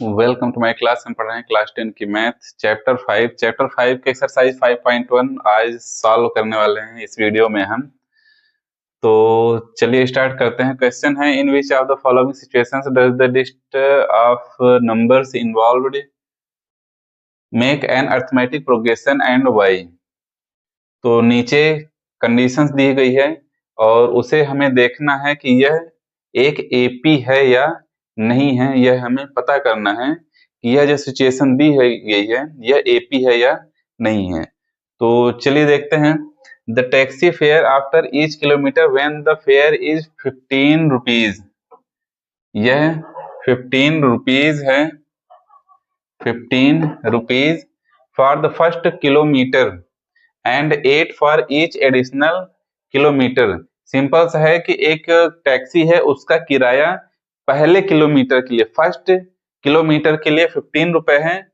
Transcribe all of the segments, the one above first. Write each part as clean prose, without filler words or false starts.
Welcome to my class. हम पढ़ रहे हैं क्लास 10 की मैथ चैप्टर 5 के एक्सरसाइज 5.1 आज सॉल्व करने वाले हैं इस वीडियो में हम। तो चलिए स्टार्ट करते हैं। क्वेश्चन है, in which of the following situations does the list of numbers involved make an arithmetic progression and why. तो नीचे कंडीशंस दी गई है और उसे हमें देखना है कि यह एक एपी है या नहीं है। यह हमें पता करना है कि यह जो सिचुएशन दी है गई है यह एपी है या नहीं है। तो चलिए देखते हैं। The taxi fare after each kilometre when the fair is 15 rupees. यह 15 रुपीज है, 15 rupees for the first kilometre and 8 for each additional kilometre. Simple सा है कि एक टैक्सी है, उसका किराया पहले किलोमीटर के लिए, फर्स्ट किलोमीटर के लिए 15 रुपए है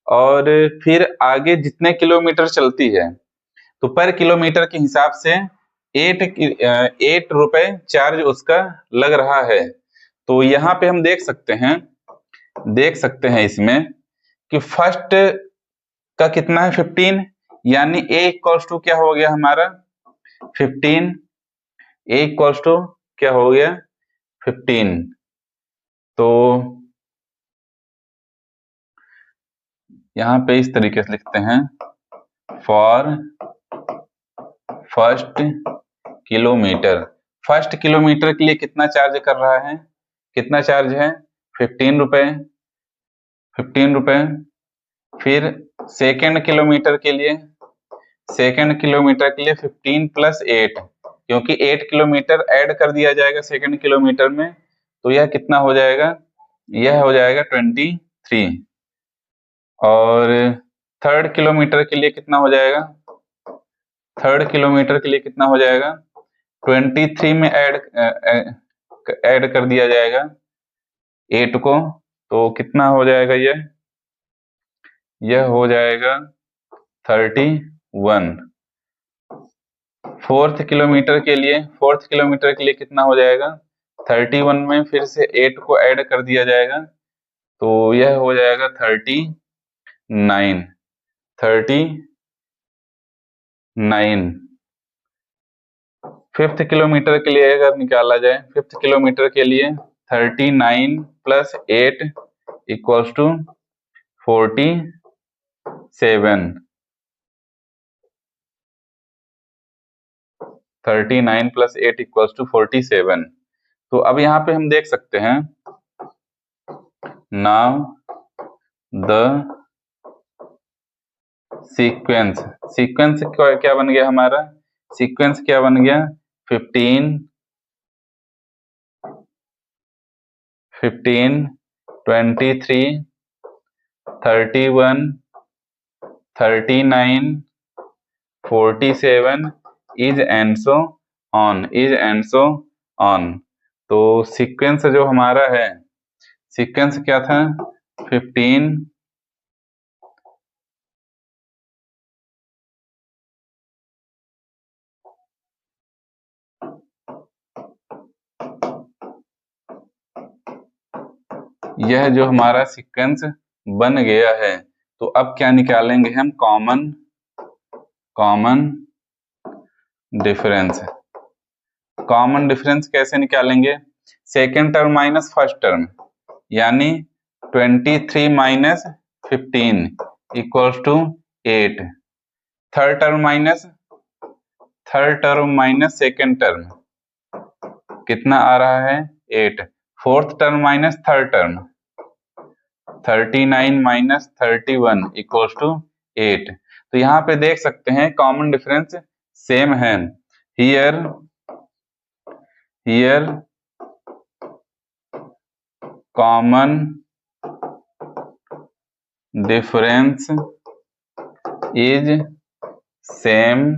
और फिर आगे जितने किलोमीटर चलती है तो पर किलोमीटर के हिसाब से 8 रुपए चार्ज उसका लग रहा है। तो यहाँ पे हम देख सकते हैं इसमें कि फर्स्ट का कितना है 15, यानी a इक्वल्स टू क्या हो गया हमारा 15। a इक्वल्स टू क्या हो गया 15। तो यहाँ पे इस तरीके से लिखते हैं, for first kilometre. First kilometre के लिए कितना चार्ज कर रहा है, कितना चार्ज है 15 रुपए, 15 रुपए। फिर सेकेंड किलोमीटर के लिए 15 प्लस 8, क्योंकि 8 किलोमीटर ऐड कर दिया जाएगा सेकेंड किलोमीटर में, तो यह कितना हो जाएगा, यह हो जाएगा 23। और थर्ड किलोमीटर के लिए कितना हो जाएगा, थर्ड किलोमीटर के लिए कितना हो जाएगा 23 में ऐड कर दिया जाएगा 8 को, तो कितना हो जाएगा, यह हो जाएगा 31। फोर्थ किलोमीटर के लिए कितना हो जाएगा 31 में फिर से 8 को ऐड कर दिया जाएगा, तो यह हो जाएगा 39। फिफ्थ किलोमीटर के लिए अगर निकाला जाए, फिफ्थ किलोमीटर के लिए 39 plus 8 equals to 47। 39 plus 8 equals to 47। तो अब यहाँ पे हम देख सकते हैं, नाउ द सीक्वेंस क्या बन गया हमारा, सीक्वेंस क्या बन गया 15, 23, 31, 39, 47 इज एंड सो ऑन। तो सीक्वेंस जो हमारा है, सीक्वेंस क्या था 15, यह जो हमारा सीक्वेंस बन गया है। तो अब क्या निकालेंगे हम, कॉमन डिफरेंस। कॉमन डिफरेंस कैसे निकालेंगे, second term minus first term, यानी 23 minus 15 equals to 8। Third term minus second term कितना आ रहा है 8। Fourth term minus third term 39 minus 31 equals to 8। तो यहाँ पे देख सकते हैं कॉमन डिफरेंस सेम है। Here common difference is same,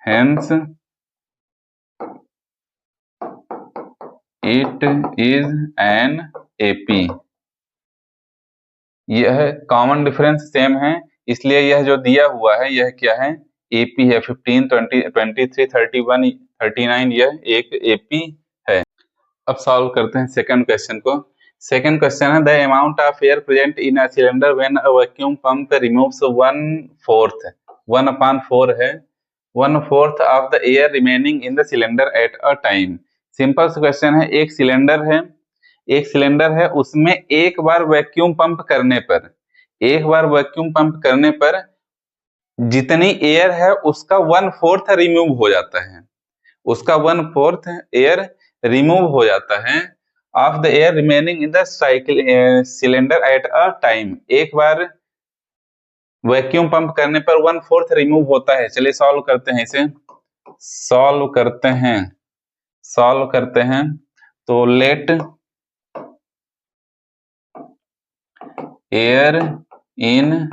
hence it is an AP। यह कॉमन डिफरेंस सेम है, इसलिए यह जो दिया हुआ है यह क्या है, AP है। 15, 20, 23, 31, 39 यह एक AP है। अब सॉल्व करते हैं सेकंड क्वेश्चन को। सेकंड क्वेश्चन है, the amount of air present in a cylinder when a vacuum pump removes 1/4, 1/4 है, 1/4 of the air remaining in the cylinder at a time. Simple सा क्वेश्चन है, एक सिलेंडर है, एक सिलेंडर है, उसमें एक बार वैक्यूम पंप करने पर, एक बार वैक्यूम पंप करने पर जितनी एयर है उसका 1/4 रिमूव हो जाता है, उसका 1/4 एयर रिमूव हो जाता है of the air remaining in the cycle cylinder at a time. एक बार वैक्यूम पंप करने पर 1/4 रिमूव होता है। चलिए सॉल्व करते हैं, इसे सॉल्व करते हैं, सॉल्व करते हैं। तो let air in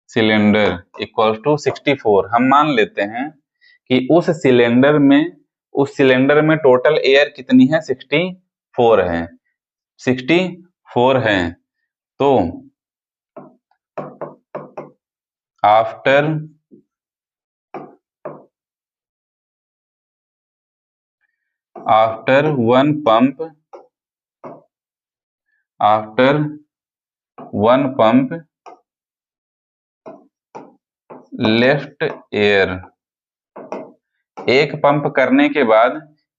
cylinder equal to 64। हम मान लेते हैं कि उस सिलेंडर में टोटल एयर कितनी है, 64 है, 64 है। तो after one pump left air, एक पंप करने के बाद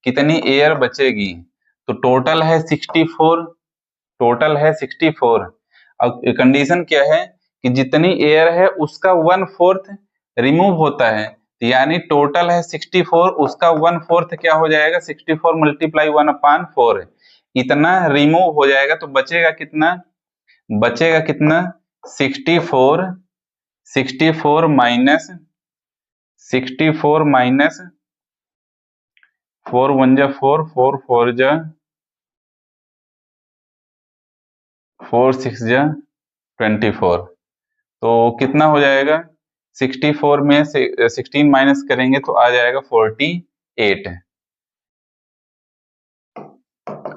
कितनी एयर बचेगी, तो टोटल है 64, टोटल है 64। अब कंडीशन क्या है कि जितनी एयर है उसका 1/4 रिमूव होता है, यानी टोटल है 64, उसका 1/4 क्या हो जाएगा, 64 मल्टीप्लाई 1/4 इतना रिमूव हो जाएगा। तो बचेगा कितना, बचेगा कितना, 64, 64 माइनस 4 1 जा 4, 4 4 जा 4 6 जा 24। तो कितना हो जाएगा, 64 में से 16 माइनस करेंगे तो आ जाएगा 48।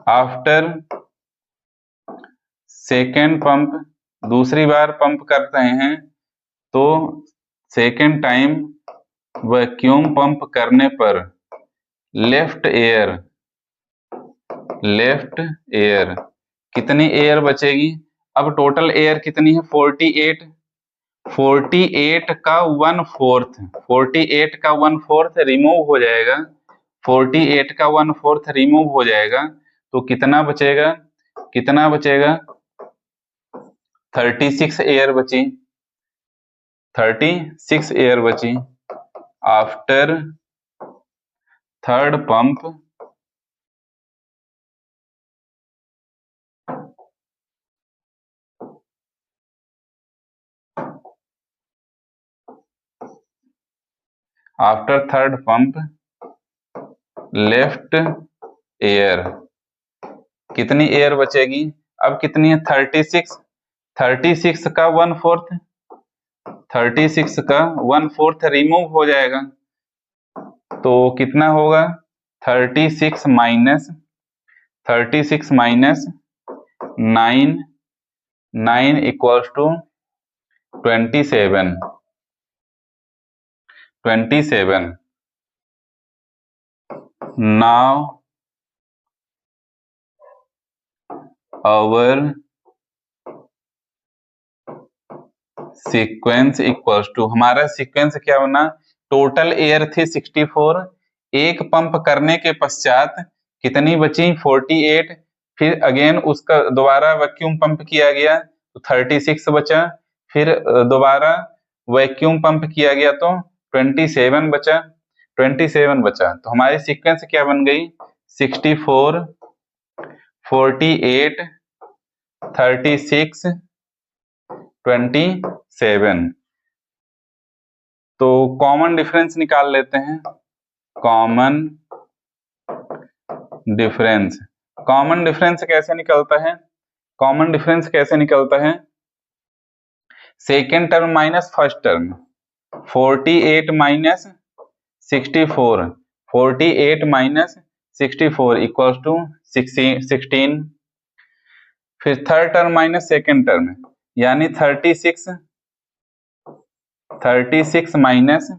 आफ्टर सेकेंड पंप, दूसरी बार पंप कर रहे हैं, तो सेकेंड टाइम वैक्यूम पंप करने पर लेफ्ट एयर कितनी एयर बचेगी। अब टोटल एयर कितनी है, 48, 48 का 1/4, 48 का 1/4 रिमूव हो जाएगा, 48 का 1/4 रिमूव हो जाएगा। तो कितना बचेगा, कितना बचेगा, 36 एयर बची, 36 एयर बची। After third pump after third pump left air कितनी एयर बचेगी, अब कितनी है, 36, 36 का 1/4, 36 का 1/4 रिमूव हो जाएगा। तो कितना होगा, 36 minus 9, 9 equals to 27, 27। Now our sequence equals to, हमारा सीक्वेंस क्या बना, टोटल एयर थी 64, एक पंप करने के पश्चात कितनी बची, 48, फिर अगेन उसका दोबारा वैक्यूम पंप किया गया तो 36 बचा, फिर दोबारा वैक्यूम पंप किया गया तो 27 बचा, 27 बचा। तो हमारी सीक्वेंस क्या बन गई, 64, 48, 36, 27। तो कॉमन डिफरेंस निकाल लेते हैं, कॉमन डिफरेंस, कॉमन डिफरेंस कैसे निकलता है, कॉमन डिफरेंस कैसे निकलता है, second term minus first term, 48 minus 64, 48 minus 64 equals to 16, फिर third term minus second term, यानी 36 माइनस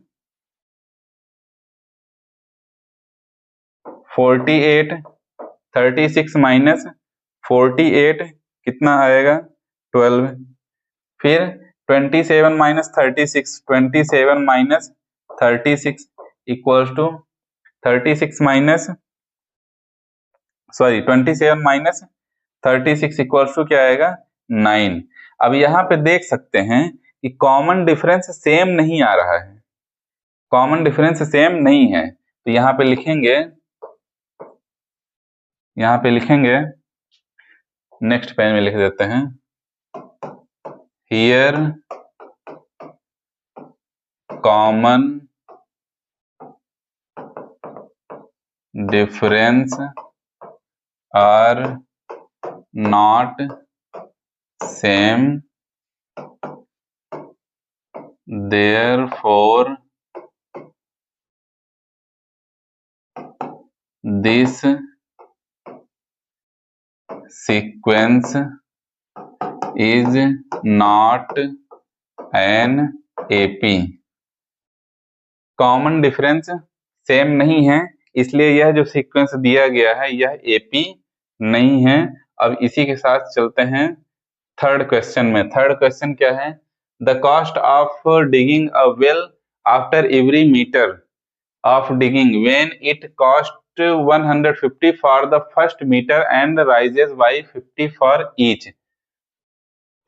48, 36 माइनस 48 कितना आएगा 12। फिर 27 minus 36, 27 minus 36 equals to 36 minus 27 minus 36 equals to क्या आएगा 9। अब यहाँ पे देख सकते हैं कि कॉमन डिफरेंस सेम नहीं आ रहा है, कॉमन डिफरेंस सेम नहीं है, तो यहाँ पे लिखेंगे, यहाँ पे लिखेंगे, नेक्स्ट पेज में लिख देते हैं, here common difference are not same, therefore this sequence is not an AP। कॉमन डिफरेंस सेम नहीं है, इसलिए यह जो सीक्वेंस दिया गया है यह AP नहीं है। अब इसी के साथ चलते हैं थर्ड क्वेश्चन में। थर्ड क्वेश्चन क्या है, the cost of digging a well after every metre of digging when it cost 150 for the first metre and rises by 50 for each.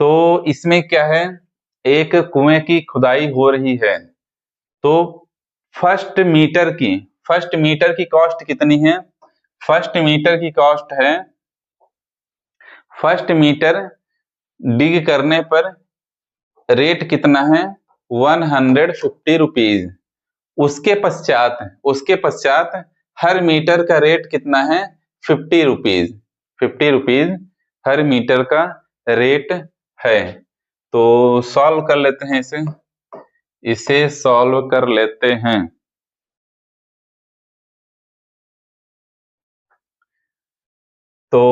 तो इसमें क्या है, एक कुएं की खुदाई हो रही है, तो फर्स्ट मीटर की कॉस्ट कितनी है, फर्स्ट मीटर की कॉस्ट है, फर्स्ट मीटर डिग करने पर रेट कितना है 150 रुपीज। उसके पश्चात हर मीटर का रेट कितना है 50 रुपीज, 50 रुपीज हर मीटर का रेट है। तो सॉल्व कर लेते हैं इसे सॉल्व कर लेते हैं। तो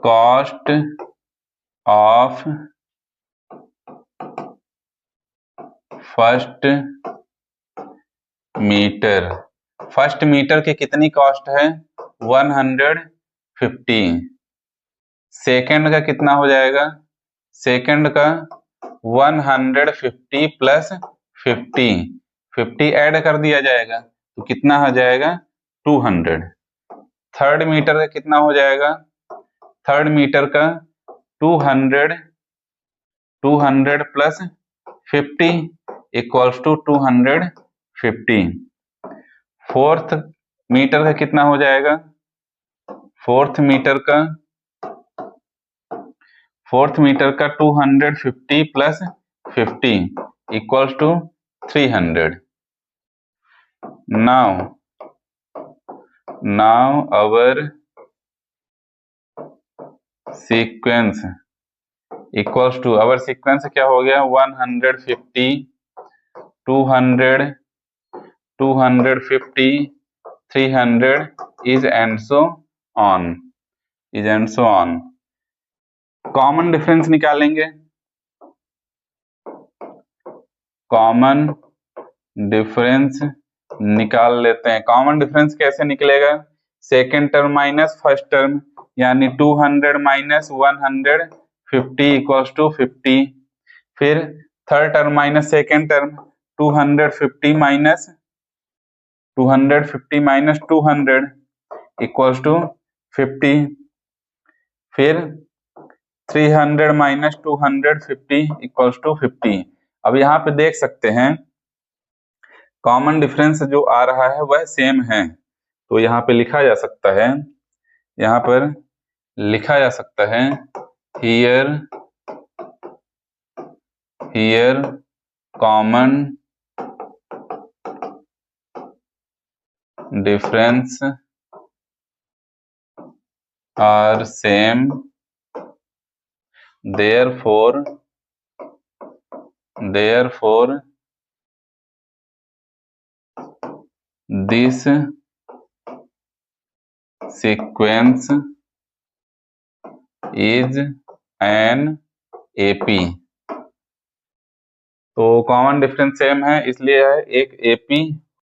कॉस्ट ऑफ फर्स्ट मीटर की कितनी कॉस्ट है 150। सेकंड का कितना हो जाएगा, सेकंड का 150 प्लस 50 ऐड कर दिया जाएगा तो कितना हो जाएगा 200। थर्ड मीटर का कितना हो जाएगा, थर्ड मीटर का 200 plus 50 equals to 250। Fourth metre का कितना हो जाएगा, फोर्थ मीटर का 250 plus 50 equals to 300। now our sequence equals to, our sequence क्या हो गया 150 200 250 300 is and so on। Common difference निकालेंगे, कॉमन डिफरेंस निकाल लेते हैं। कॉमन डिफरेंस कैसे निकलेगा, second term minus first term, यानी 200 माइनस 150 इक्वल्स टू 50। फिर third term minus second term 250 minus 200 equals to 50। फिर 300 माइनस 250 इक्वल्स टू 50। अब यहाँ पे देख सकते हैं कॉमन डिफरेंस जो आ रहा है वह सेम है, तो यहाँ पे लिखा जा सकता है, यहाँ पर लिखा जा सकता है here common difference are same, therefore this sequence is an AP। तो कॉमन डिफरेंस सेम है इसलिए है एक एपी।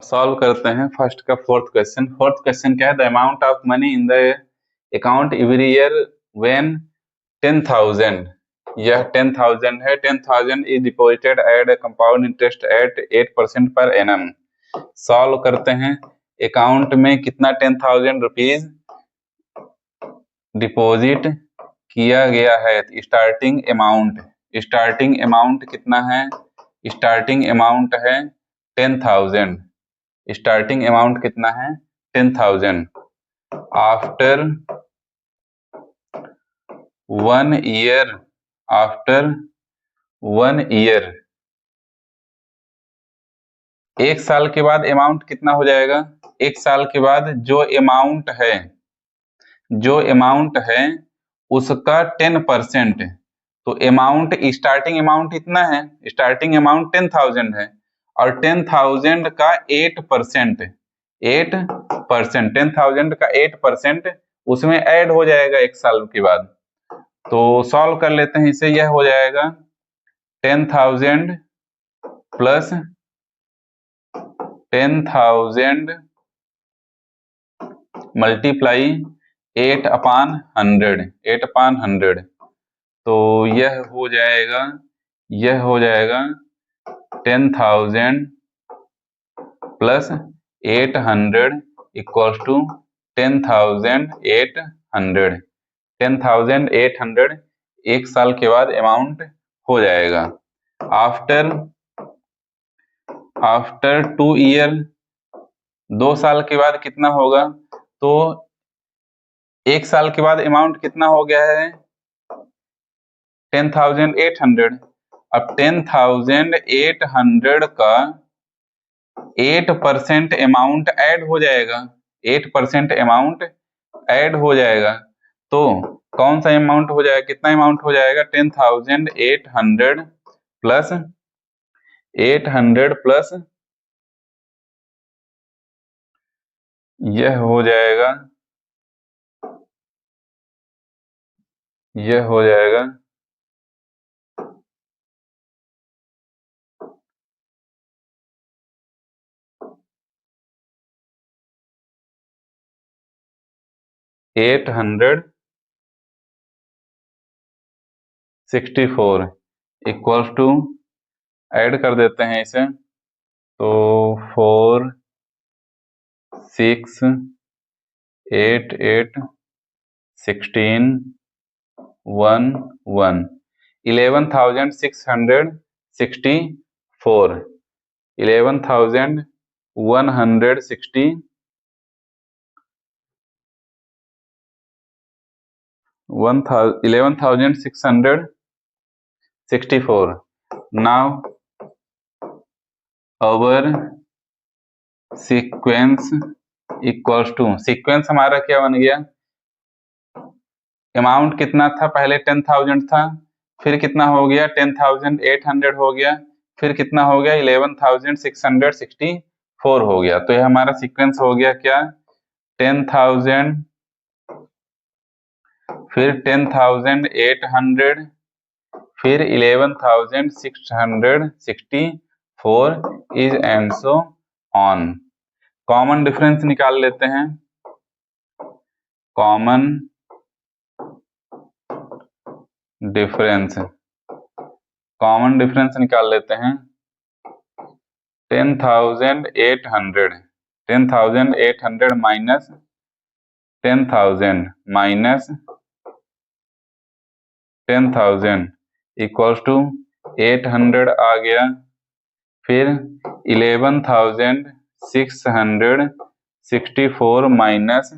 सॉल्व करते हैं फर्स्ट का फोर्थ क्वेश्चन। फोर्थ क्वेश्चन क्या है, the amount of money in the account every year when 10,000, यह 10,000 है, 10,000 is deposited at compound interest at 8% per annum. Solve करते हैं, अकाउंट में कितना 10,000 रुपीज डिपॉजिट किया गया है। स्टार्टिंग अमाउंट कितना है, स्टार्टिंग अमाउंट है 10,000। स्टार्टिंग अमाउंट कितना है 10,000। आफ्टर 1 ईयर, आफ्टर 1 ईयर, एक साल के बाद अमाउंट कितना हो जाएगा। एक साल के बाद जो अमाउंट है उसका 10%। तो अमाउंट, स्टार्टिंग अमाउंट इतना है, स्टार्टिंग अमाउंट 10,000 है और 10,000 का 8%, 10,000 का 8% उसमें ऐड हो जाएगा एक साल के बाद। तो सॉल्व कर लेते हैं इसे, यह हो जाएगा 10,000 प्लस 10,000 मल्टीप्लाई 8/100, तो यह हो जाएगा 10,000 प्लस 800 इक्वल्स टू 10,800। 10,800 एक साल के बाद अमाउंट हो जाएगा। आफ्टर 2 ईयर, 2 साल के बाद कितना होगा। तो एक साल के बाद अमाउंट कितना हो गया है 10,800। अब 10,800 का 8% अमाउंट ऐड हो जाएगा, 8% अमाउंट ऐड हो जाएगा। तो कौन सा अमाउंट हो जाएगा, कितना अमाउंट हो जाएगा 10,800 प्लस 800 प्लस यह हो जाएगा 864 इक्वल्स टू, ऐड कर देते हैं इसे, तो 4 6 8 8 16 1 1 11,664, 11,664। Now our sequence equals to, sequence हमारा क्या बन गया, अमाउंट कितना था पहले 10,000 था, फिर कितना हो गया 10,800 हो गया, फिर कितना हो गया 11,664 हो गया। तो यह हमारा सीक्वेंस हो गया क्या, 10,000 फिर 10,800 फिर 11,664 is and so on. Common difference निकाल लेते हैं, कॉमन डिफरेंस निकाल लेते हैं। 10,800 माइनस 10,000 इक्वल्स टू 800 आ गया, फिर 11,664 माइनस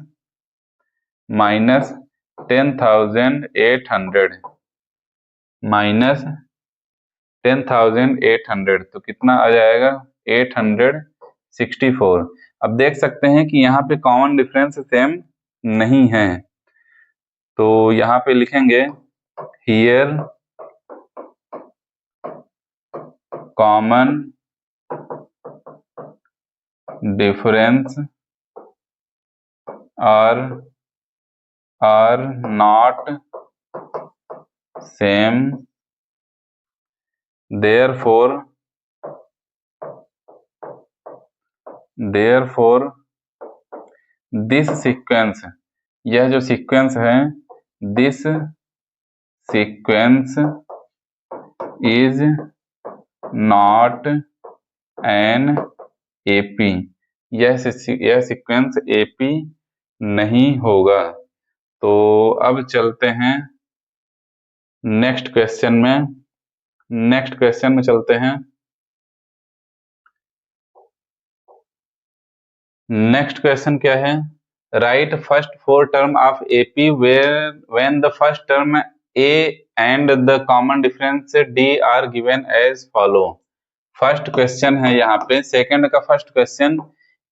10,800 तो कितना आ जाएगा 864। अब देख सकते हैं कि यहाँ पे कॉमन डिफरेंस सेम नहीं है, तो यहाँ पे लिखेंगे here common difference are not same, therefore therefore this sequence, यह जो सीक्वेंस है, this sequence is not an AP, यह सीक्वेंस एपी नहीं होगा। तो अब चलते हैं नेक्स्ट क्वेश्चन में। नेक्स्ट क्वेश्चन में चलते हैं। नेक्स्ट क्वेश्चन क्या है? Write first four term of AP when the first term A and the common difference D are given as follow. First question है यहाँ पे, सेकंड का first question,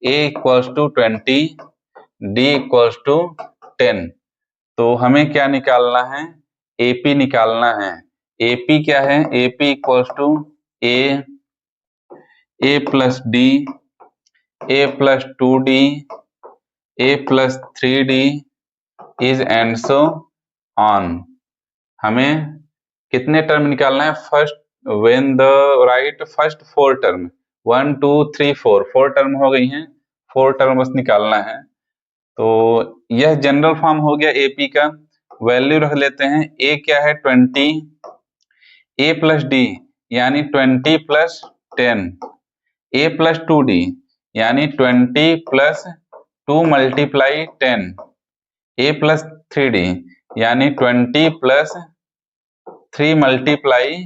a equals to 20, d equals to 10। तो हमें क्या निकालना है? AP निकालना है। AP क्या है? AP equals to a plus d, a plus 2d, a plus 3d is and so on. हमें कितने टर्म निकालना है? First when the write first four term, 1 2 3 4, 4 term हो गई हैं, 4 टर्म बस निकालना है। तो यह जनरल फॉर्म हो गया AP का। वैल्यू रख लेते हैं। A क्या है? 20, A प्लस डी यानी 20 प्लस 10, A प्लस 2d यानी 20 plus 2 multiply 10, A plus 3d यानी 20 प्लस 3 मल्टीप्लाई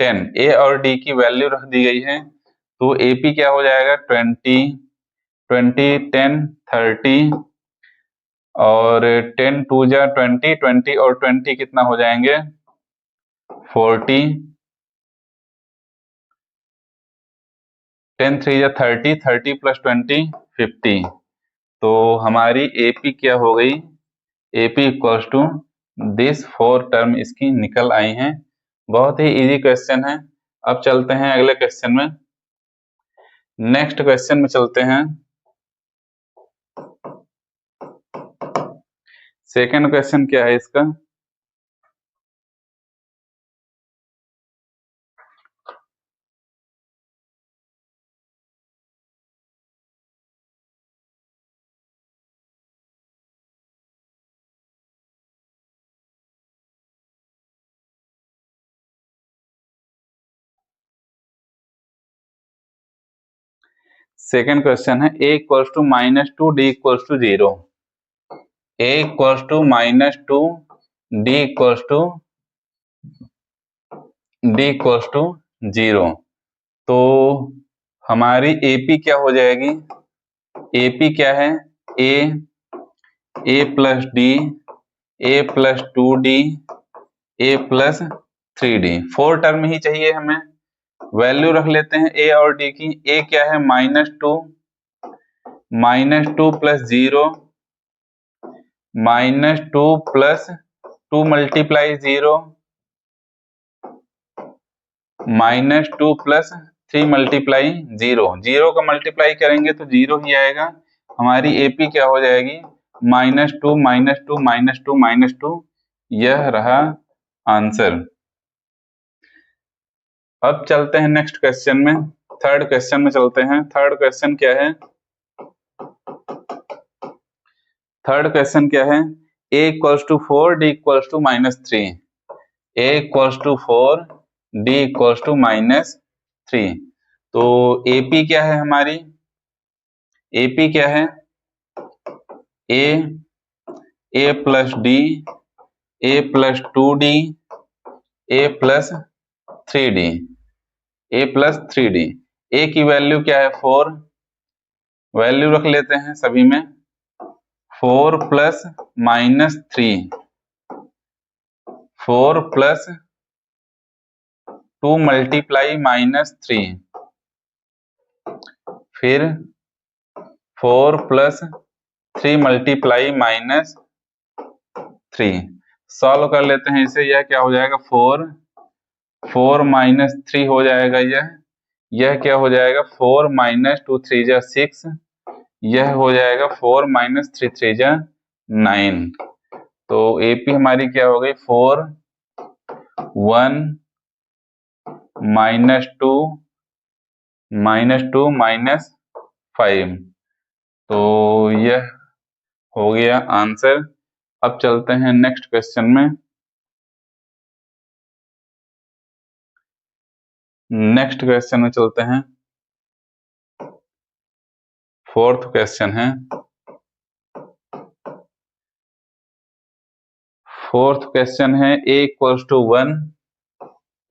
10। A और D की वैल्यू रख दी गई है। तो AP क्या हो जाएगा? 20 20 10 30 और 10 2 जा 20, 20 और 20 कितना हो जाएंगे? 40, 10 3 जा 30, 30 प्लस 20 50। तो हमारी AP क्या हो गई? AP equals to this 4 term इसकी निकल आई हैं। बहुत ही इजी क्वेश्चन है। अब चलते हैं अगले क्वेश्चन में। नेक्स्ट क्वेश्चन में चलते हैं। सेकंड क्वेश्चन क्या है इसका? सेकंड क्वेश्चन है a equals to -2 d equals to 0। a equals to -2 d equals to -0। तो हमारी AP क्या हो जाएगी? AP क्या है? A plus d, A plus 2d, A plus 3d, 4 term ही चाहिए हमें। वैल्यू रख लेते हैं A और D की। A क्या है? -2 plus 0, -2 plus 2 multiply 0, -2 plus 3 multiply 0। 0 का मल्टीप्लाई करेंगे तो 0 ही आएगा। हमारी AP क्या हो जाएगी? -2 -2 -2 -2। यह रहा आंसर। अब चलते हैं नेक्स्ट क्वेश्चन में। थर्ड क्वेश्चन में चलते हैं। थर्ड क्वेश्चन क्या है? थर्ड क्वेश्चन क्या है? A equals to 4 D equals to -3। A equals to 4 D equals to -3। तो AP क्या है हमारी? AP क्या है? A plus D, A plus 2D, A plus 3D, A plus 3D। A की वैल्यू क्या है? 4। वैल्यू रख लेते हैं सभी में। 4 प्लस -3, 4 प्लस 2 मल्टीप्लाई -3, फिर 4 प्लस 3 मल्टीप्लाई -3। सॉल्व कर लेते हैं इसे। यह क्या हो जाएगा? 4 -3 हो जाएगा। यह क्या हो जाएगा? 4 -2 3 जा 6। यह हो जाएगा 4 -3 3 जा 9। तो AP हमारी क्या हो गई? 4 1 -2 -2 -5 5। तो यह हो गया आंसर। अब चलते हैं नेक्स्ट क्वेश्चन में। नेक्स्ट क्वेश्चन में चलते हैं। फोर्थ क्वेश्चन है। फोर्थ क्वेश्चन है a equals to 1,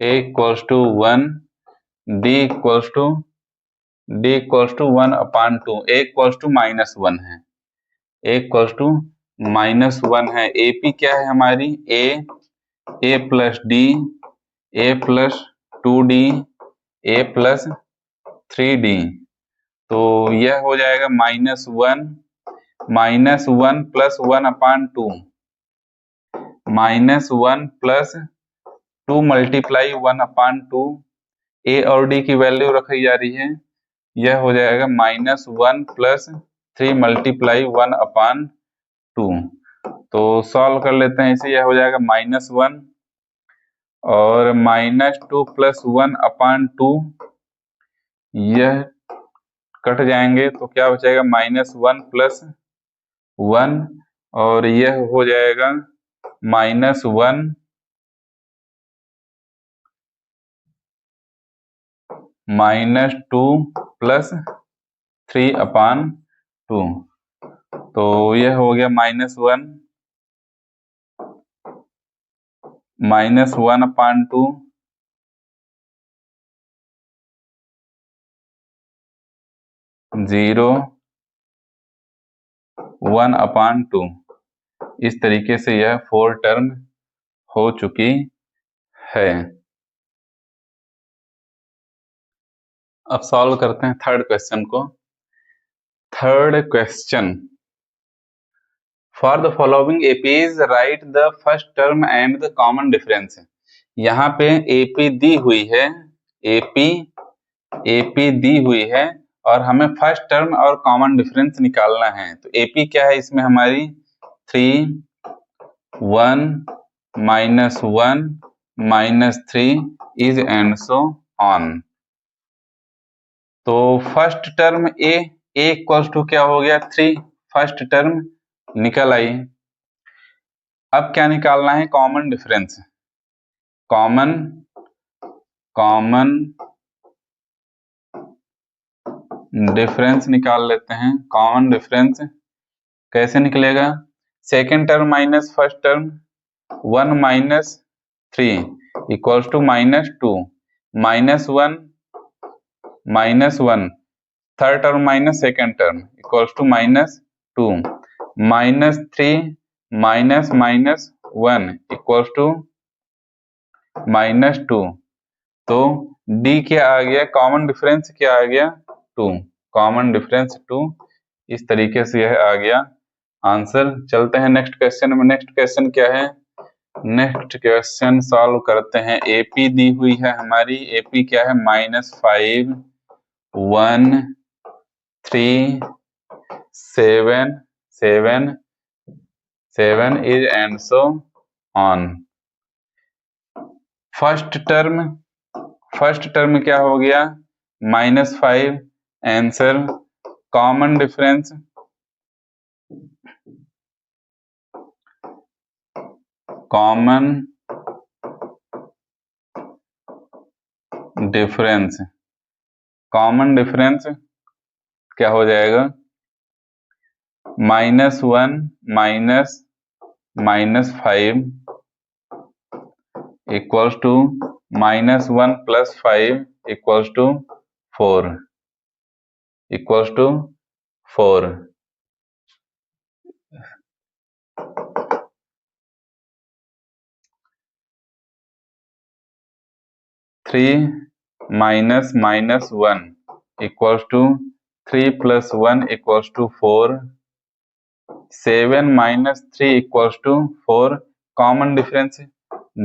a equals to 1, d equals to 1 upon 2, a equals to -1 है, a इक्वल्स टू -1 है। AP क्या है हमारी? a plus d, a plus 2d, a plus 3d। तो यह हो जाएगा -1 plus 1 upon 2, -1 plus 2 multiply 1 upon 2। ए और डी की वैल्यू रखी जा रही है। यह हो जाएगा -1 प्लस 3 मल्टीप्लाई 1 अपान 2। तो सॉल्व कर लेते हैं इसे। यह हो जाएगा -1 और -2 प्लस 1 अपान 2, यह कट जाएंगे तो क्या बचेगा? -1 प्लस 1 और यह हो जाएगा -1 -2 प्लस 3 अपान 2। तो यह हो गया -1 अपान 2, 0 1 अपान 2। इस तरीके से यह 4 टर्म हो चुकी है। अब सॉल्व करते हैं थर्ड क्वेश्चन को। Third question, for the following APs right the first term and the common difference. यहाँ पे एपी दी हुई है, एपी दी हुई है और हमें फर्स्ट टर्म और कॉमन डिफरेंस निकालना है। तो एपी क्या है इसमें हमारी? 3 1 -1 -3 इज एंड सो ऑन। तो first term A equals to क्या हो गया? 3, फर्स्ट टर्म निकल आई। अब क्या निकालना है? Common difference. कॉमन डिफरेंस निकाल लेते हैं। कॉमन डिफरेंस कैसे निकलेगा? Second term minus first term, 1 -3 equals to -2, -1 third term minus second term equals to -2, -3 -1 equals to -2। तो D क्या आ गया? कॉमन डिफरेंस क्या आ गया? 2, कॉमन डिफरेंस 2। इस तरीके से यह आ गया आंसर। चलते हैं नेक्स्ट क्वेश्चन में। नेक्स्ट क्वेश्चन क्या है? नेक्स्ट क्वेश्चन सॉल्व करते हैं। एपी दी हुई है हमारी। एपी क्या है? -5 1 3 7 is and so on. First term क्या हो गया? -5 आंसर। कॉमन डिफरेंस क्या हो जाएगा? -1 -5 equals to -1 plus 5 equals to 4, 3 -1 equals to 3 + 1 equals to 4, 7 - 3 equals to 4। Common difference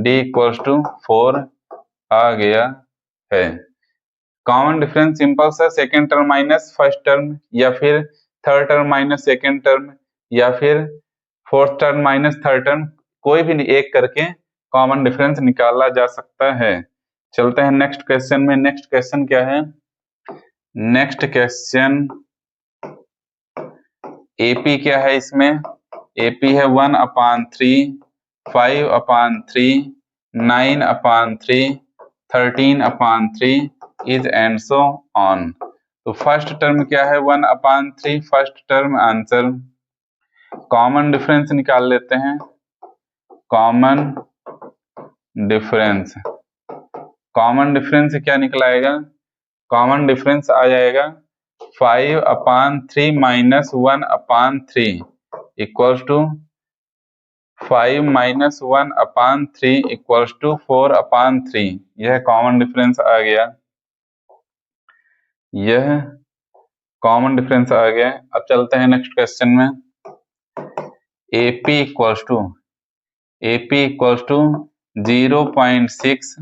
D equals to 4 आ गया है। कॉमन डिफरेंस सिंपल सा, second term minus first term या फिर third term minus second term या फिर fourth term minus third term, कोई भी एक करके कॉमन डिफरेंस निकाला जा सकता है। चलते हैं नेक्स्ट क्वेश्चन में। नेक्स्ट क्वेश्चन क्या है? नेक्स्ट क्वेश्चन AP क्या है इसमें, AP है 1/3, 5/3, 9/3, 13/3 इज एंड सो ऑन। तो फर्स्ट टर्म क्या है 1/3, first term answer. Common difference निकाल लेते हैं, कॉमन डिफरेंस, कॉमन डिफरेंस क्या निकलाएगा, कॉमन डिफरेंस आ जाएगा 5/3 minus 1/3 equals to 5 minus 1/3 equals to 4/3। यह कॉमन डिफरेंस आ गया, यह कॉमन डिफरेंस आ गया। अब चलते हैं नेक्स्ट क्वेश्चन में। AP equals to 0.6,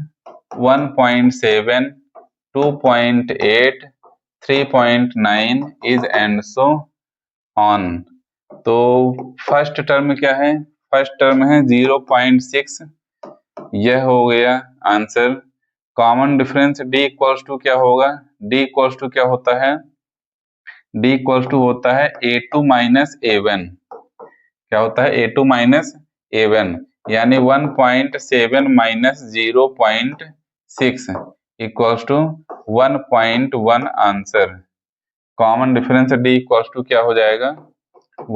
1.7, 2.8, 3.9 is and so on. तो फर्स्ट टर्म क्या है, फर्स्ट टर्म है 0.6, यह हो गया answer. Common difference D equals to क्या होगा, D इक्वल्स टू क्या होता है, D इक्वल्स टू होता है A2 माइनस A1। क्या होता है A2 माइनस A1, यानी 1.7 minus 0.6 equals to 1.1 answer. Common difference D equals to क्या हो जाएगा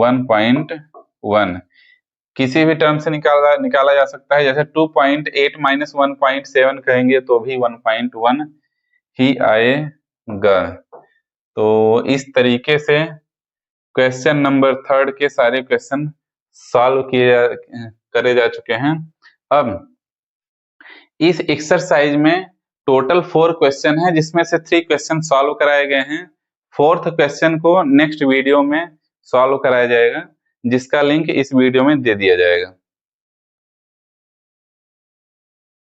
1.1। किसी भी टर्म से निकाला जा सकता है, जैसे 2.8 माइनस 1.7 कहेंगे तो भी 1.1 ही आएगा। तो इस तरीके से क्वेश्चन नंबर 3 के सारे क्वेश्चन सॉल्व करे जा चुके हैं। अब इस एक्सरसाइज में टोटल 4 क्वेश्चन है, जिसमें से 3 क्वेश्चन सॉल्व कराए गए हैं। 4th क्वेश्चन को नेक्स्ट वीडियो में सॉल्व कराया जाएगा, जिसका लिंक इस वीडियो में दे दिया जाएगा।